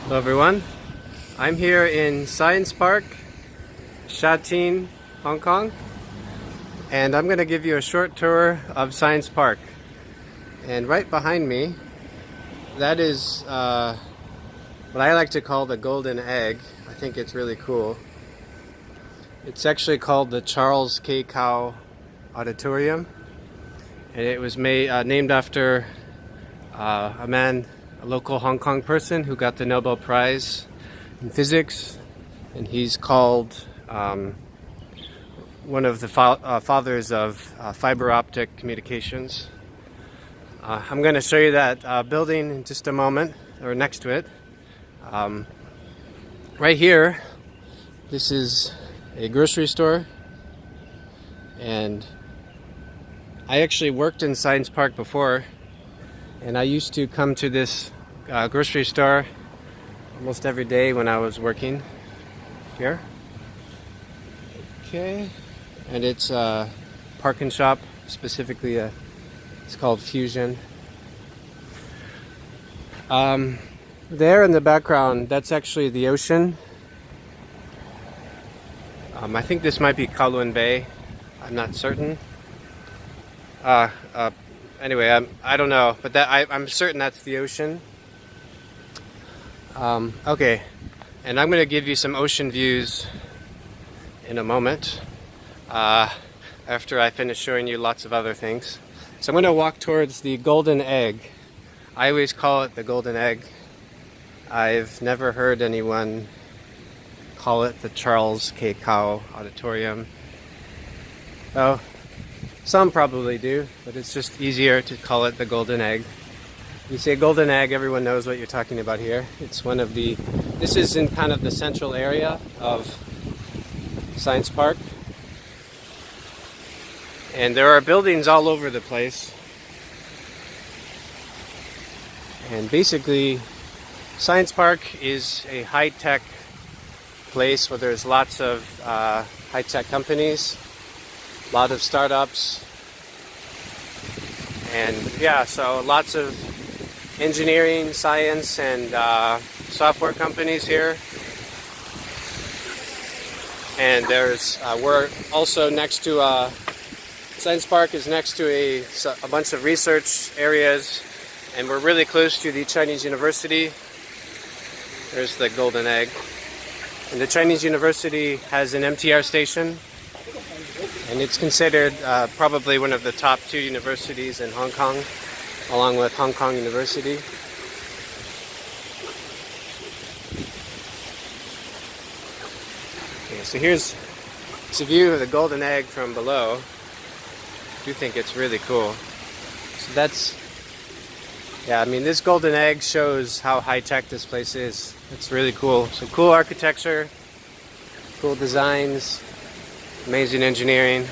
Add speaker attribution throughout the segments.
Speaker 1: Hello everyone, I'm here in Science Park, Shatin, Hong Kong, and I'm going to give you a short tour of Science Park. And right behind me, that is what I like to call the golden egg. I think it's really cool. It's actually called the Kao Auditorium, and it was named after a local Hong Kong person who got the Nobel Prize in physics, and he's called one of the fathers of fiber optic communications. I'm going to show you that building in just a moment, or next to it. Right here, this is a grocery store, and I actually worked in Science Park before, and I used to come to this grocery store almost every day when I was working here. Okay, and it's a Park and Shop, specifically it's called Fusion. There in the background, that's actually the ocean. I think this might be Kowloon Bay. I'm not certain. Anyway, I don't know, but I'm certain that's the ocean. Okay, and I'm going to give you some ocean views in a moment, after I finish showing you lots of other things. So I'm going to walk towards the golden egg. I always call it the golden egg. I've never heard anyone call it the Kao Auditorium. Oh, some probably do, but it's just easier to call it the golden egg. You say golden egg, everyone knows what you're talking about here. It's this is in kind of the central area of Science Park. And there are buildings all over the place. And basically, Science Park is a high-tech place where there's lots of high-tech companies, a lot of startups, and yeah, so lots of engineering, science, and software companies here. And we're also next to Science Park is next to a bunch of research areas, and we're really close to the Chinese University. There's the golden egg. And the Chinese University has an MTR station, and it's considered probably one of the top 2 universities in Hong Kong, along with Hong Kong University. Okay, so here's a view of the golden egg from below. I do think it's really cool. So yeah, I mean, this golden egg shows how high-tech this place is. It's really cool. So cool architecture, cool designs, amazing engineering.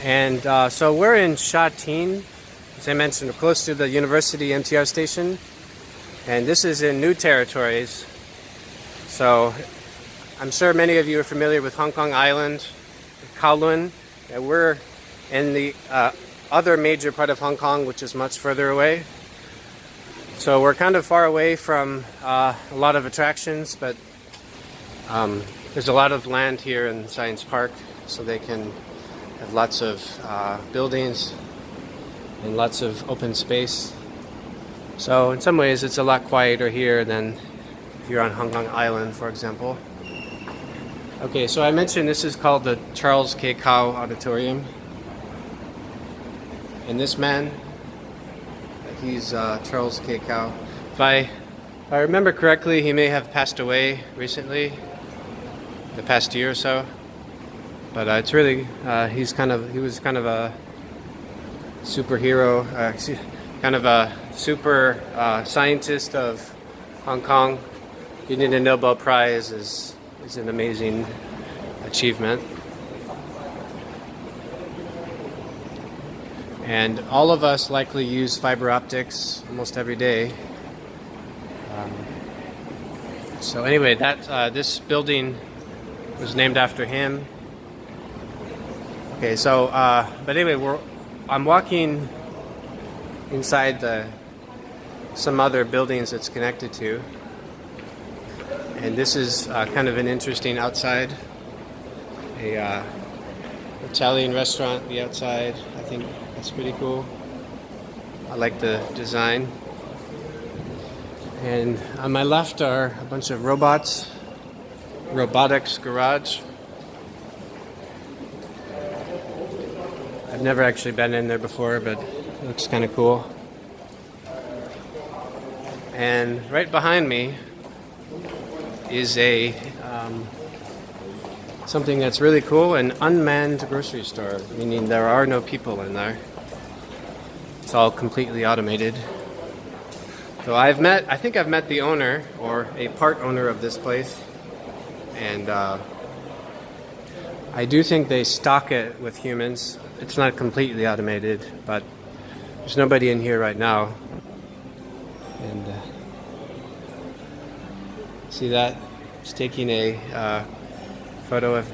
Speaker 1: And so we're in Shatin. As I mentioned, we're close to the University MTR station. And this is in new territories. So I'm sure many of you are familiar with Hong Kong Island, Kowloon. We're in the other major part of Hong Kong, which is much further away. So we're kind of far away from a lot of attractions, but there's a lot of land here in Science Park, so they can have lots of buildings and lots of open space. So in some ways it's a lot quieter here than if you're on Hong Kong Island, for example. Okay, so I mentioned this is called the Kao Auditorium. And this man, he's Charles K. Kao. If I remember correctly, he may have passed away recently, the past year or so. But it's really, he was kind of a superhero, kind of a super scientist of Hong Kong. Getting a Nobel Prize is an amazing achievement. And all of us likely use fiber optics almost every day. So anyway, this building was named after him. Okay, so but anyway, I'm walking inside some other buildings it's connected to. And this is kind of an interesting outside. A Italian restaurant, the outside. I think that's pretty cool. I like the design. And on my left are a bunch of robots. Robotics garage. I've never actually been in there before, but it looks kind of cool. And right behind me is a something that's really cool, an unmanned grocery store, meaning there are no people in there. It's all completely automated. So I think I've met the owner, or a part owner of this place, and I do think they stock it with humans. It's not completely automated, but there's nobody in here right now. And see that? It's taking a photo of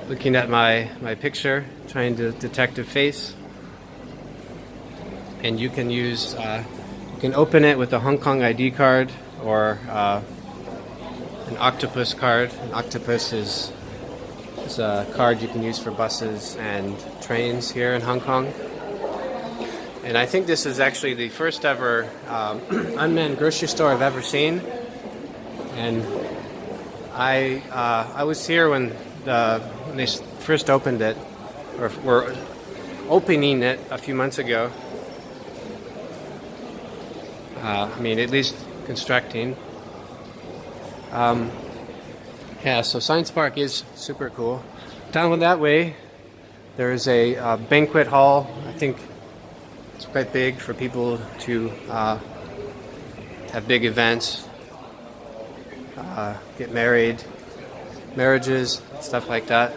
Speaker 1: looking at my picture, trying to detect a face. And you can use, you can open it with a Hong Kong ID card or an octopus card. An octopus is a card you can use for buses and trains here in Hong Kong. And I think this is actually the first ever unmanned grocery store I've ever seen. And I was here when they first opened it, or were opening it a few months ago. I mean, at least constructing. Yeah, so Science Park is super cool. Down that way, there is a banquet hall. I think it's quite big for people to have big events, get married, marriages, stuff like that.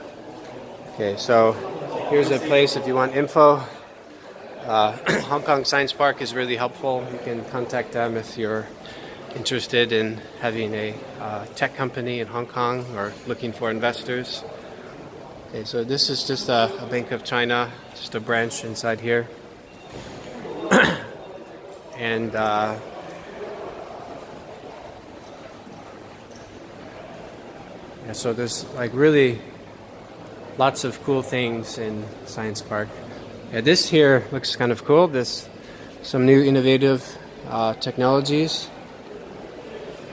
Speaker 1: Okay, so here's a place if you want info. Hong Kong Science Park is really helpful. You can contact them if you're interested in having a tech company in Hong Kong or looking for investors. Okay, so this is just a Bank of China, just a branch inside here. And yeah, so there's like really lots of cool things in Science Park. Yeah, this here looks kind of cool. This some new innovative technologies.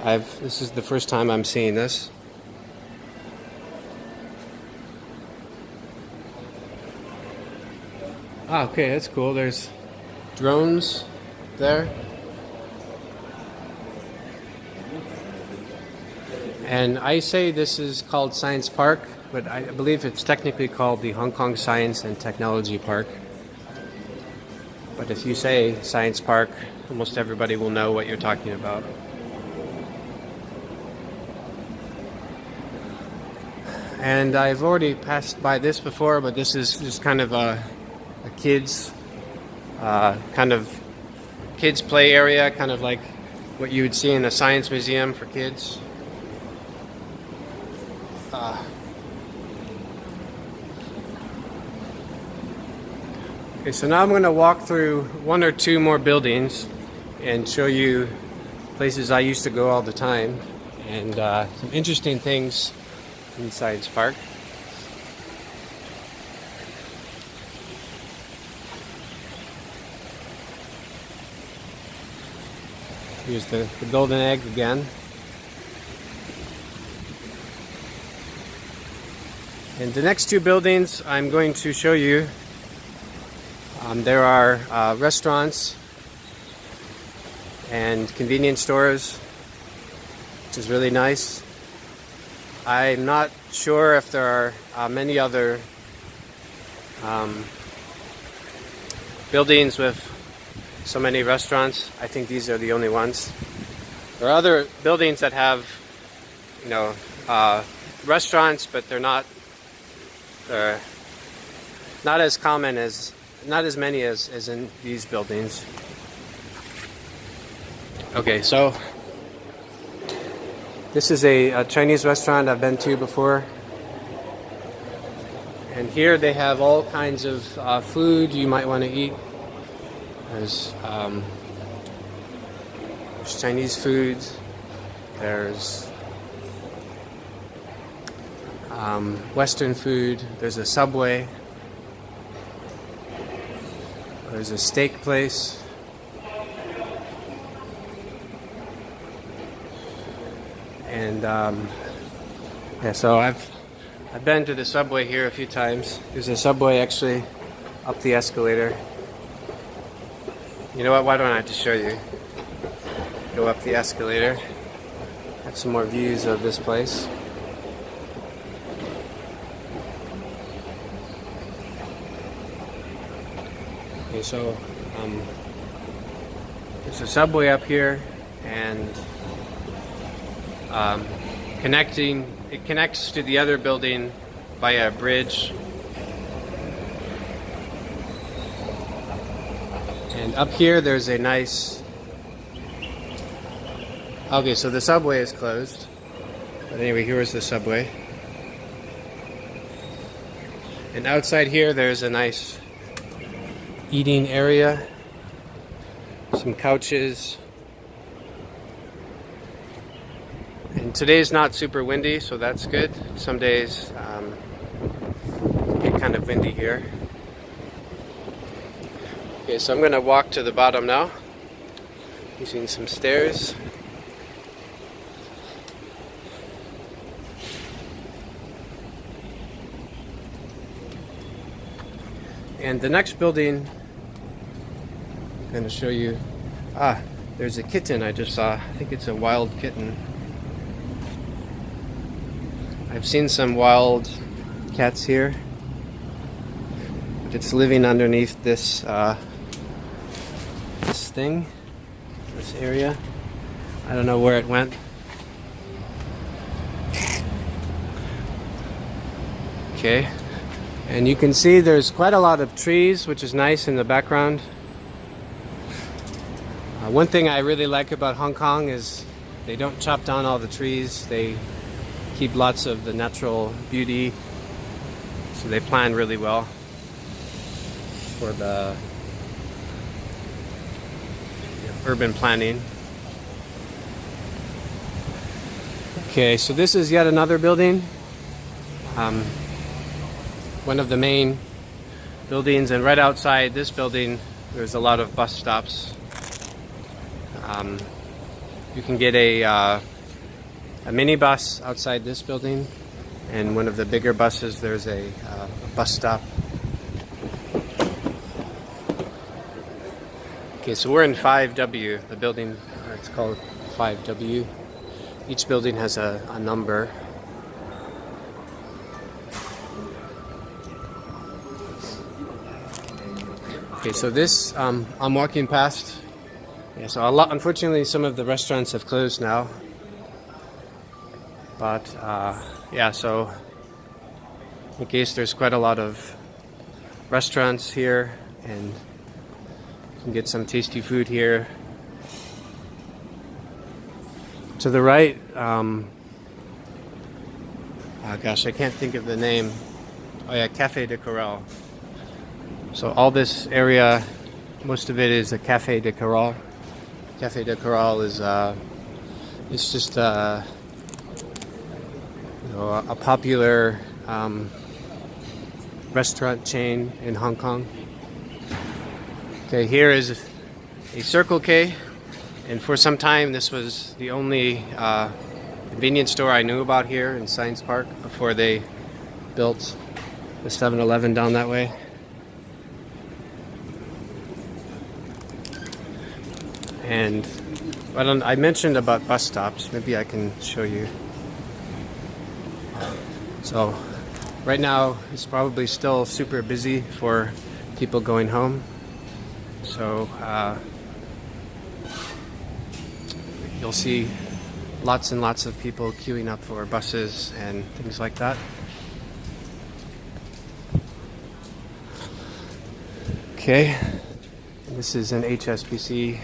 Speaker 1: This is the first time I'm seeing this. Ah, okay, that's cool. There's drones there. And I say this is called Science Park, but I believe it's technically called the Hong Kong Science and Technology Park. But if you say Science Park, almost everybody will know what you're talking about. And I've already passed by this before, but this is just kind of a kids kids play area, kind of like what you would see in a science museum for kids. Okay, so now I'm going to walk through one or two more buildings and show you places I used to go all the time, and some interesting things in Science Park. Here's the golden egg again. And the next two buildings I'm going to show you, there are restaurants and convenience stores, which is really nice. I'm not sure if there are many other buildings with so many restaurants. I think these are the only ones. There are other buildings that have, you know, restaurants, but they're not as common as, not as many as in these buildings. Okay, so this is a Chinese restaurant I've been to before. And here they have all kinds of food you might want to eat. There's Chinese food. There's Western food. There's a Subway. There's a steak place. And yeah, so I've been to the Subway here a few times. There's a Subway actually up the escalator. You know what? Why don't I just show you? Go up the escalator. Have some more views of this place. Okay, so there's a Subway up here, and it connects to the other building via a bridge. And up here there's a nice... Okay, so the Subway is closed. But anyway, here's the Subway. And outside here there's a nice eating area. Some couches. And today's not super windy, so that's good. Some days it get kind of windy here. Okay, so I'm going to walk to the bottom now, using some stairs. And the next building, I'm going to show you. There's a kitten I just saw. I think it's a wild kitten. I've seen some wild cats here. It's living underneath this thing, this area. I don't know where it went. Okay, and you can see there's quite a lot of trees, which is nice in the background. One thing I really like about Hong Kong is they don't chop down all the trees. They keep lots of the natural beauty, so they plan really well for the urban planning. Okay, so this is yet another building, one of the main buildings, and right outside this building there's a lot of bus stops. You can get a minibus outside this building, and one of the bigger buses, there's a bus stop. Okay, so we're in 5W, the building, it's called 5W. Each building has a number. Okay, so this, I'm walking past. Yeah, so unfortunately some of the restaurants have closed now. But yeah, so in case there's quite a lot of restaurants here, and you can get some tasty food here. To the right, oh gosh, I can't think of the name. Oh yeah, Café de Coral. So all this area, most of it is a Café de Coral. Café de Coral is it's just a popular restaurant chain in Hong Kong. Okay, here is a Circle K, and for some time this was the only convenience store I knew about here in Science Park before they built the 7-Eleven down that way. And I mentioned about bus stops. Maybe I can show you. So right now it's probably still super busy for people going home. So you'll see lots and lots of people queuing up for buses and things like that. Okay, this is an HSBC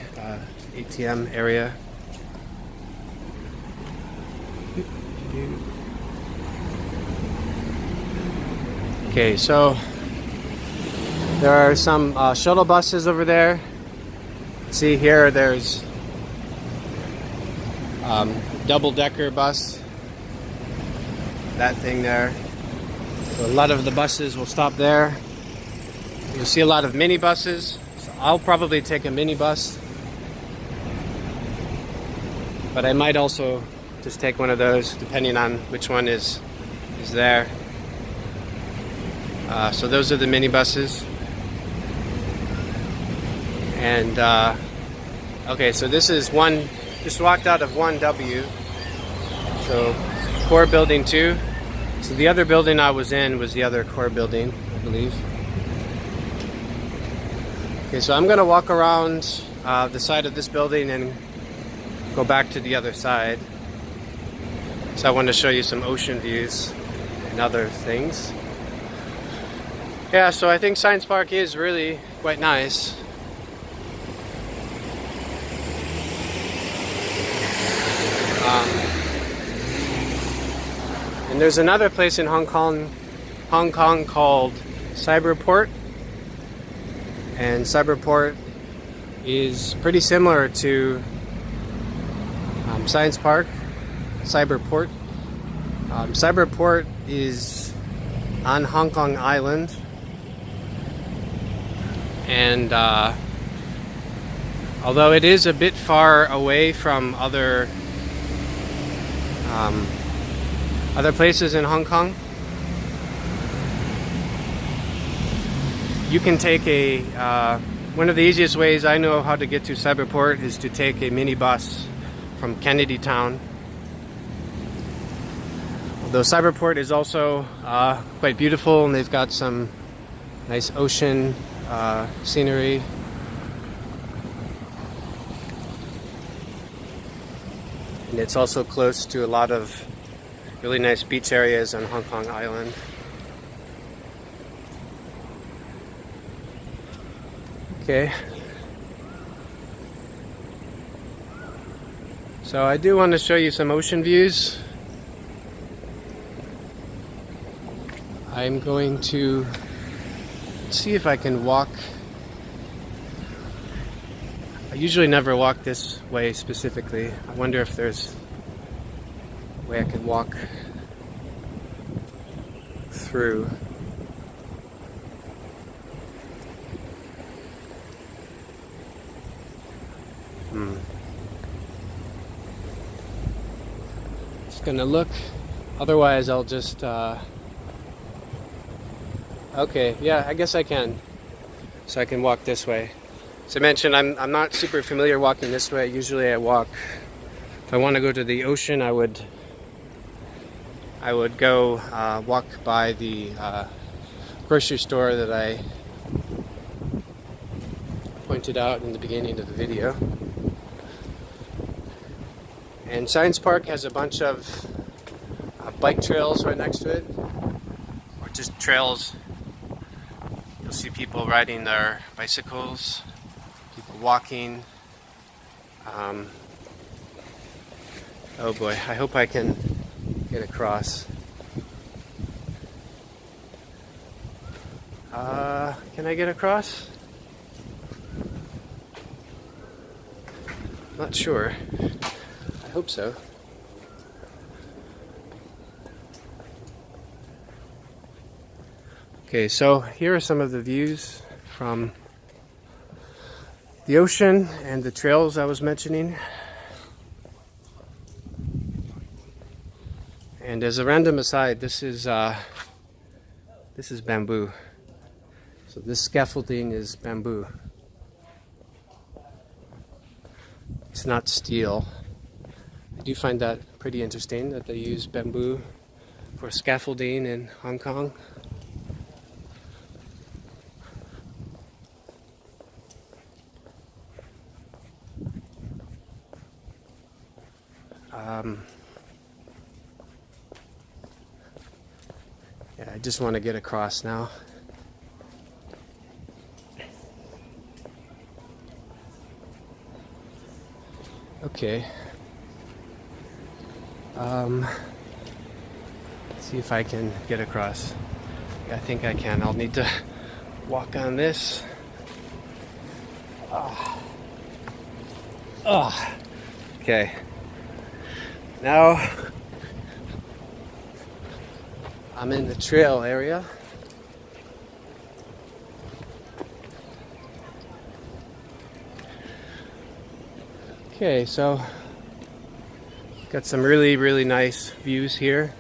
Speaker 1: ATM area. Okay, so there are some shuttle buses over there, See here, there's double-decker bus. That thing there. So a lot of the buses will stop there. You'll see a lot of mini buses. So I'll probably take a minibus, but I might also just take one of those depending on which one is there. So those are the minibuses. And okay, so this is one, just walked out of 1W. So core building 2. So the other building I was in was the other core building, I believe. Okay, so I'm gonna walk around the side of this building and go back to the other side. So I want to show you some ocean views and other things. Yeah, so I think Science Park is really quite nice. And there's another place in Hong Kong called Cyberport. And Cyberport is pretty similar to Science Park. Cyberport. Cyberport is on Hong Kong Island. And although it is a bit far away from other places in Hong Kong, you can take a one of the easiest ways I know how to get to Cyberport is to take a minibus from Kennedy Town. Although Cyberport is also quite beautiful, and they've got some nice ocean scenery. And it's also close to a lot of really nice beach areas on Hong Kong Island. Okay. So I do want to show you some ocean views. I'm going to see if I can walk. I usually never walk this way specifically. I wonder if there's a way I can walk through. Just gonna look. Otherwise, I'll just. Okay, yeah, I guess I can. So I can walk this way. As I mentioned, I'm not super familiar walking this way. Usually I walk, if I want to go to the ocean, I would go walk by the grocery store that I pointed out in the beginning of the video. And Science Park has a bunch of bike trails right next to it, or just trails. You'll see people riding their bicycles, people walking. Oh boy, I hope I can get across. Can I get across? Not sure. I hope so. Okay, so here are some of the views from the ocean and the trails I was mentioning. And as a random aside, this is bamboo. So this scaffolding is bamboo. It's not steel. I do find that pretty interesting that they use bamboo for scaffolding in Hong Kong. Yeah, I just want to get across now. Okay. Let's see if I can get across. Yeah, I think I can. I'll need to walk on this. Oh, okay. Now I'm in the trail area. Okay, so got some really nice views here.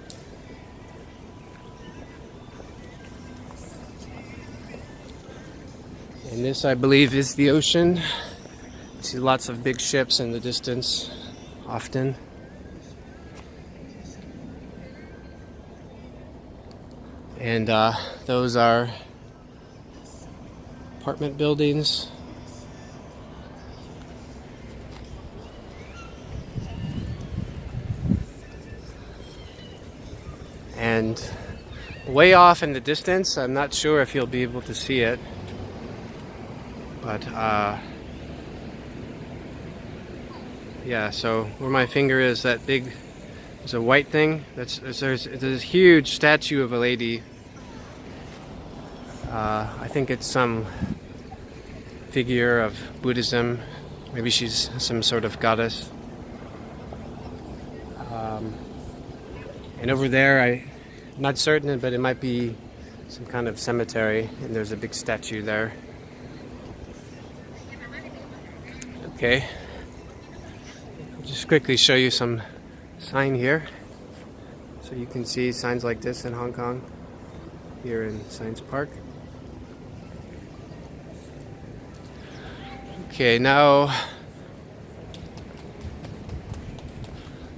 Speaker 1: And this, I believe, is the ocean. You see lots of big ships in the distance, often. And those are apartment buildings. And way off in the distance, I'm not sure if you'll be able to see it, but yeah, so where my finger is, that big, there's a white thing, there's a huge statue of a lady. I think it's some figure of Buddhism. Maybe she's some sort of goddess. And over there, I'm not certain, but it might be some kind of cemetery, and there's a big statue there. Okay, I'll just quickly show you some sign here. So you can see signs like this in Hong Kong, here in Science Park. Okay, now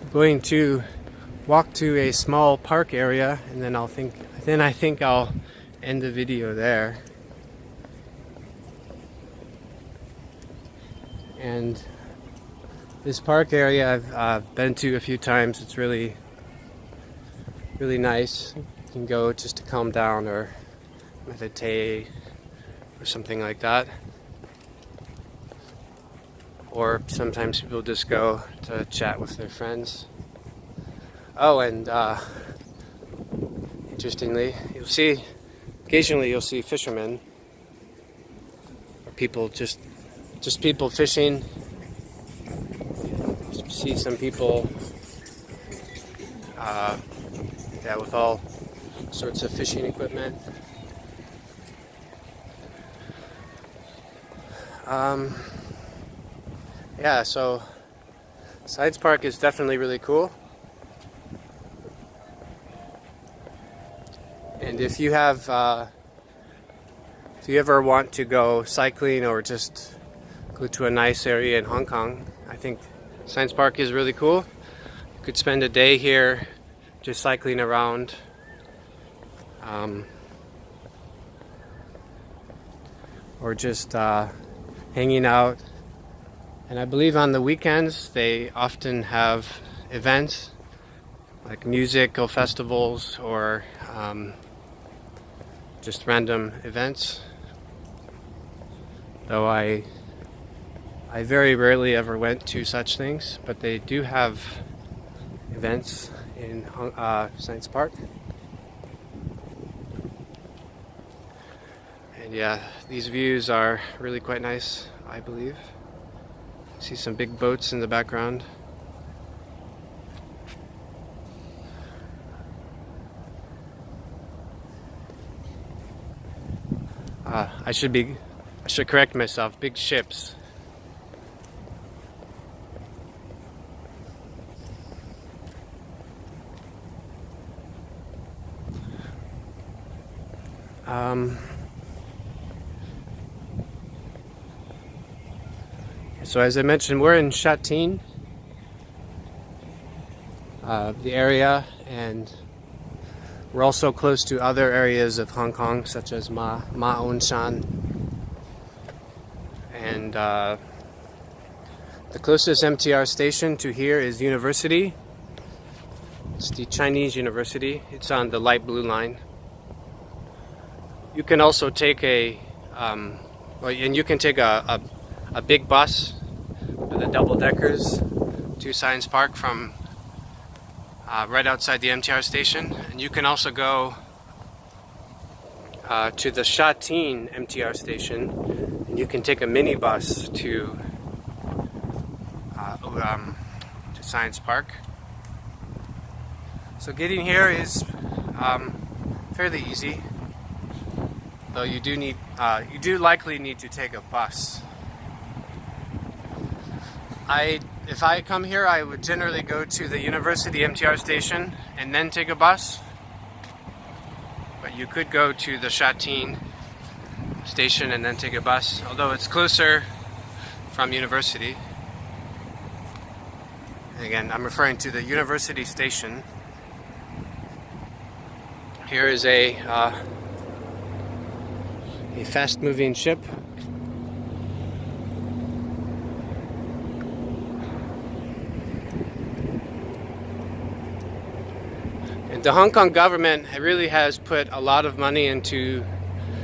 Speaker 1: I'm going to walk to a small park area, and then I think I'll end the video there. And this park area I've been to a few times. It's really nice. You can go just to calm down or meditate or something like that. Or sometimes people just go to chat with their friends. Oh, and interestingly, occasionally you'll see fishermen or people just people fishing. See some people yeah, with all sorts of fishing equipment. Yeah, so Science Park is definitely really cool. And if you ever want to go cycling or just go to a nice area in Hong Kong, I think Science Park is really cool. You could spend a day here just cycling around. Or just hanging out. And I believe on the weekends they often have events like musical festivals or just random events. Though I very rarely ever went to such things, but they do have events in Science Park. And yeah, these views are really quite nice, I believe. See some big boats in the background. I should correct myself. Big ships. So as I mentioned, we're in Shatin, the area, and we're also close to other areas of Hong Kong, such as Ma On Shan. And the closest MTR station to here is University. It's the Chinese University. It's on the light blue line. You can also take a big bus with the double deckers to Science Park from right outside the MTR station, and you can also go to the Shatin MTR station, and you can take a minibus to to Science Park. So getting here is fairly easy, though you do likely need to take a bus. If I come here, I would generally go to the University MTR station and then take a bus. But you could go to the Shatin station and then take a bus, although it's closer from University. Again, I'm referring to the University station. Here is a fast-moving ship. The Hong Kong government really has put a lot of money into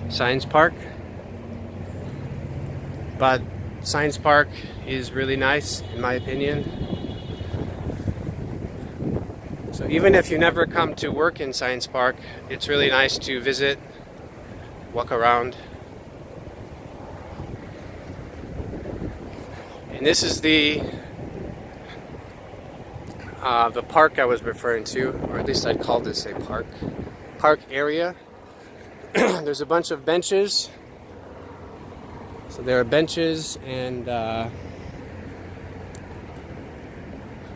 Speaker 1: Science Park, but Science Park is really nice in my opinion. So even if you never come to work in Science Park, it's really nice to visit, walk around. And this is the park I was referring to, or at least I'd call this a park area. There's a bunch of benches. So there are benches, and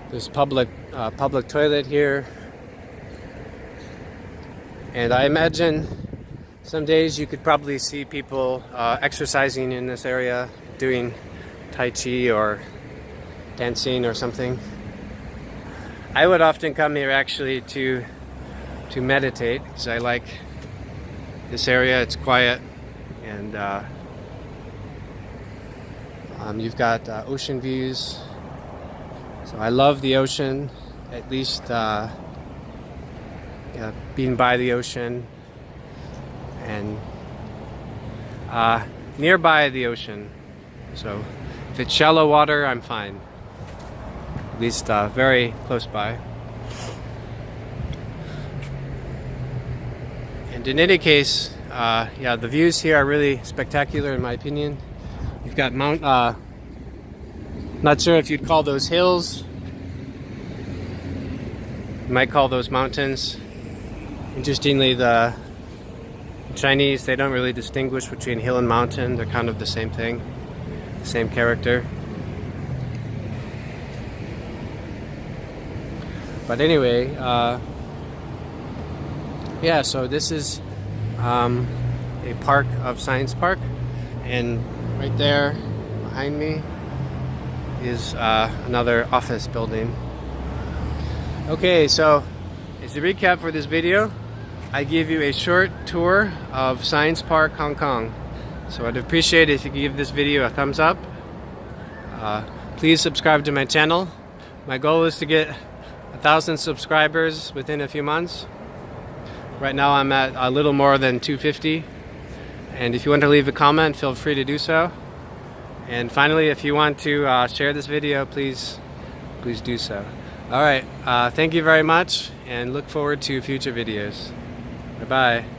Speaker 1: there's public toilet here. And I imagine some days you could probably see people exercising in this area, doing Tai Chi or dancing or something. I would often come here actually to meditate, because I like this area. It's quiet, and you've got ocean views. So I love the ocean, at least being by the ocean and nearby the ocean. So if it's shallow water, I'm fine. At least very close by. And in any case, the views here are really spectacular in my opinion. You've got not sure if you'd call those hills. You might call those mountains. Interestingly, the Chinese, they don't really distinguish between hill and mountain. They're kind of the same thing, the same character. But anyway, so this is a part of Science Park, and right there behind me is another office building. Okay, so as a recap for this video, I give you a short tour of Science Park, Hong Kong. So I'd appreciate it if you could give this video a thumbs up. Please subscribe to my channel. My goal is to get 1,000 subscribers within a few months. Right now I'm at a little more than 250. And if you want to leave a comment, feel free to do so. And finally, if you want to share this video, please do so. Alright, thank you very much, and look forward to future videos. Bye-bye.